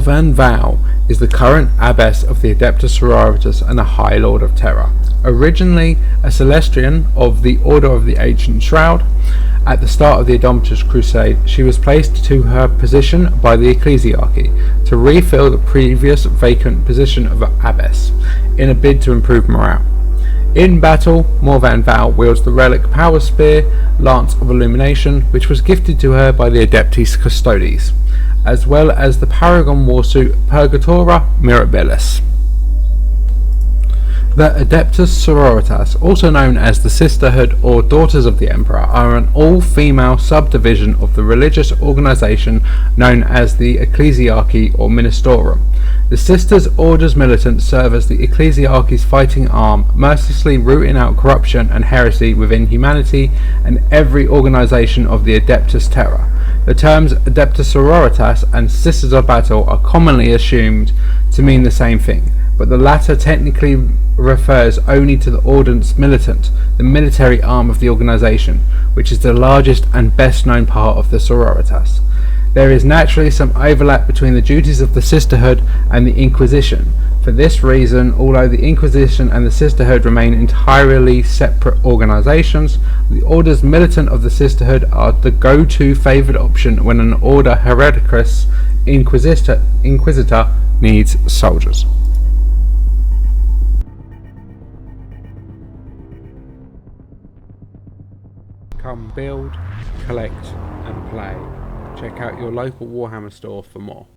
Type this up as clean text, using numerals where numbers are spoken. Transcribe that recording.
Morvann Vahl is the current abbess of the Adeptus Sororitas and a High Lord of Terror. Originally a Celestian of the Order of the Ancient Shroud, at the start of the Adeptus Crusade, she was placed to her position by the Ecclesiarchy to refill the previous vacant position of abbess, in a bid to improve morale. In battle, Morvann Vahl wields the relic Power Spear, Lance of Illumination, which was gifted to her by the Adeptus Custodes, as well as the Paragon Warsuit Purgatora Mirabilis. The Adeptus Sororitas, also known as the Sisterhood or Daughters of the Emperor, are an all-female subdivision of the religious organisation known as the Ecclesiarchy or Ministorum. The Sisters Orders Militant serve as the Ecclesiarchy's fighting arm, mercilessly rooting out corruption and heresy within humanity and every organisation of the Adeptus Terror. The terms Adeptus Sororitas and Sisters of Battle are commonly assumed to mean the same thing, but the latter technically refers only to the Orders Militant, the military arm of the organisation, which is the largest and best known part of the Sororitas. There is naturally some overlap between the duties of the Sisterhood and the Inquisition. For this reason, although the Inquisition and the Sisterhood remain entirely separate organisations, the Orders Militant of the Sisterhood are the go-to favoured option when an Order Hereticus Inquisitor needs soldiers. Come build, collect and play. Check out your local Warhammer store for more.